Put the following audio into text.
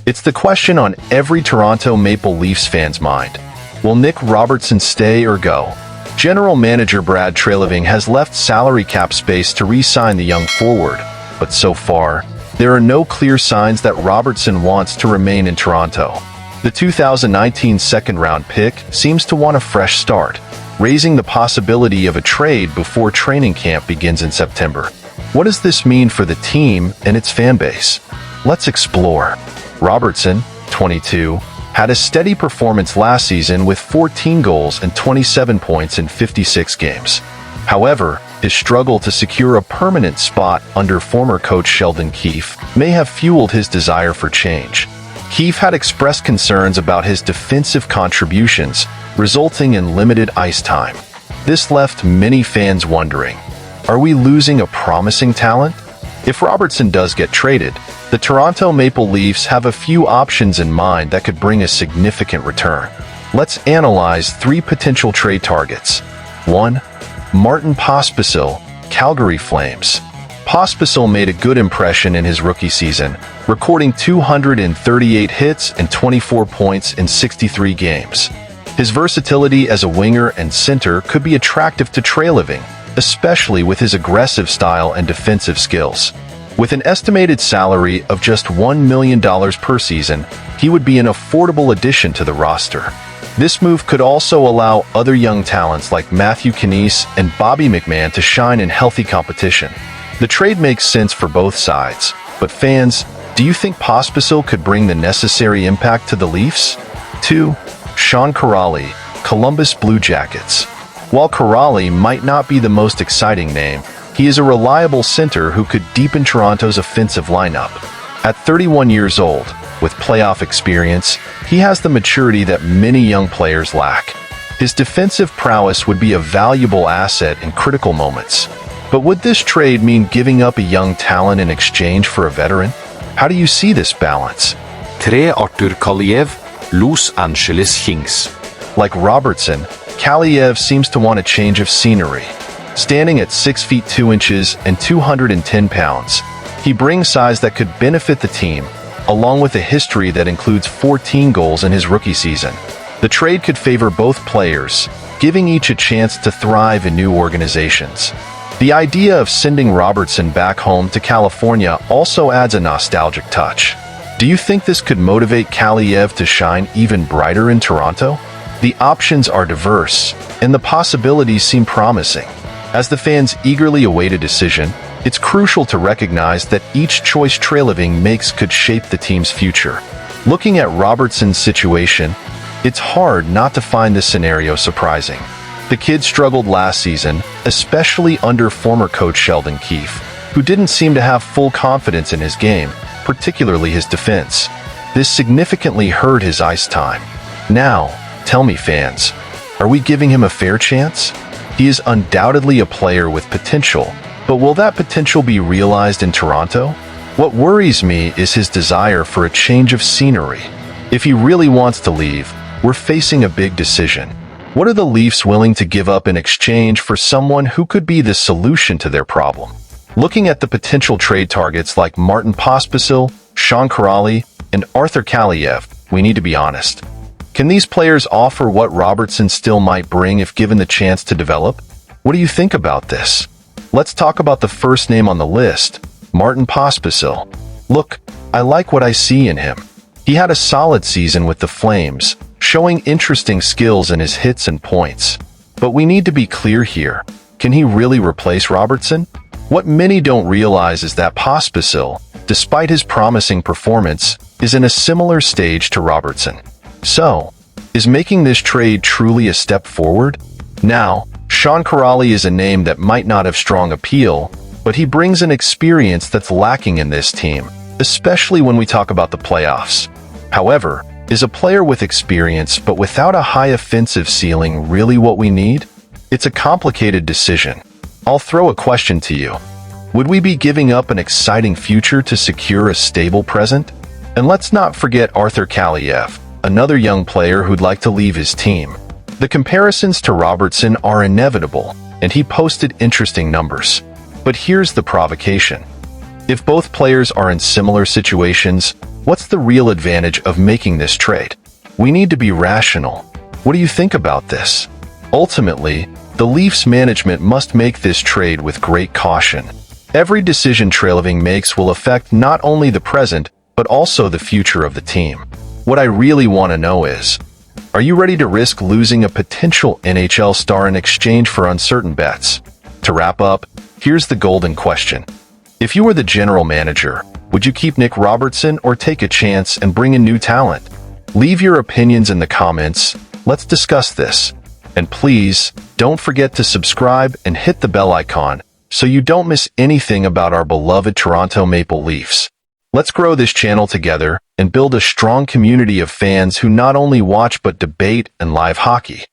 It's the question on every Toronto Maple Leafs fan's mind. Will Nick Robertson stay or go? General Manager Brad Treliving has left salary cap space to re-sign the young forward, but so far, there are no clear signs that Robertson wants to remain in Toronto. The 2019 second-round pick seems to want a fresh start, raising the possibility of a trade before training camp begins in September. What does this mean for the team and its fan base? Let's explore. Robertson, 22, had a steady performance last season with 14 goals and 27 points in 56 games. However, his struggle to secure a permanent spot under former coach Sheldon Keefe may have fueled his desire for change. Keefe had expressed concerns about his defensive contributions, resulting in limited ice time. This left many fans wondering, are we losing a promising talent? If Robertson does get traded, the Toronto Maple Leafs have a few options in mind that could bring a significant return. Let's analyze 3 potential trade targets. 1. Martin Pospisil, Calgary Flames. Pospisil made a good impression in his rookie season, recording 238 hits and 24 points in 63 games. His versatility as a winger and center could be attractive to Treliving, especially with his aggressive style and defensive skills. With an estimated salary of just $1 million per season, he would be an affordable addition to the roster. This move could also allow other young talents like Matthew Knies and Bobby McMann to shine in healthy competition. The trade makes sense for both sides, but fans, do you think Pospisil could bring the necessary impact to the Leafs? 2. Sean Kuraly, Columbus Blue Jackets. While Kuraly might not be the most exciting name, he is a reliable center who could deepen Toronto's offensive lineup. At 31 years old, with playoff experience, he has the maturity that many young players lack. His defensive prowess would be a valuable asset in critical moments. But would this trade mean giving up a young talent in exchange for a veteran? How do you see this balance? 3. Artur Kaliev, Los Angeles Kings. Like Robertson, Kaliev seems to want a change of scenery. Standing at 6 feet 2 inches and 210 pounds, he brings size that could benefit the team, along with a history that includes 14 goals in his rookie season. The trade could favor both players, giving each a chance to thrive in new organizations. The idea of sending Robertson back home to California also adds a nostalgic touch. Do you think this could motivate Kaliev to shine even brighter in Toronto? The options are diverse, and the possibilities seem promising. As the fans eagerly await a decision, it's crucial to recognize that each choice Treliving makes could shape the team's future. Looking at Robertson's situation, it's hard not to find this scenario surprising. The kid struggled last season, especially under former coach Sheldon Keefe, who didn't seem to have full confidence in his game, particularly his defense. This significantly hurt his ice time. Now, tell me fans, are we giving him a fair chance? He is undoubtedly a player with potential, but will that potential be realized in Toronto? What worries me is his desire for a change of scenery. If he really wants to leave, we're facing a big decision. What are the Leafs willing to give up in exchange for someone who could be the solution to their problem? Looking at the potential trade targets like Martin Pospisil, Sean Kuraly, and Artur Kaliev, we need to be honest. Can these players offer what Robertson still might bring if given the chance to develop? What do you think about this? Let's talk about the first name on the list, Martin Pospisil. Look, I like what I see in him. He had a solid season with the Flames, showing interesting skills in his hits and points. But we need to be clear here. Can he really replace Robertson? What many don't realize is that Pospisil, despite his promising performance, is in a similar stage to Robertson. So, is making this trade truly a step forward? Now, Sean Kuraly is a name that might not have strong appeal, but he brings an experience that's lacking in this team, especially when we talk about the playoffs. However, is a player with experience but without a high offensive ceiling really what we need? It's a complicated decision. I'll throw a question to you. Would we be giving up an exciting future to secure a stable present? And let's not forget Artur Kaliev, another young player who'd like to leave his team. The comparisons to Robertson are inevitable, and he posted interesting numbers. But here's the provocation. If both players are in similar situations, what's the real advantage of making this trade? We need to be rational. What do you think about this? Ultimately, the Leafs management must make this trade with great caution. Every decision Treliving makes will affect not only the present, but also the future of the team. What I really want to know is, are you ready to risk losing a potential NHL star in exchange for uncertain bets? To wrap up, here's the golden question. If you were the general manager, would you keep Nick Robertson or take a chance and bring in new talent? Leave your opinions in the comments. Let's discuss this. And please, don't forget to subscribe and hit the bell icon so you don't miss anything about our beloved Toronto Maple Leafs. Let's grow this channel together and build a strong community of fans who not only watch but debate and live hockey.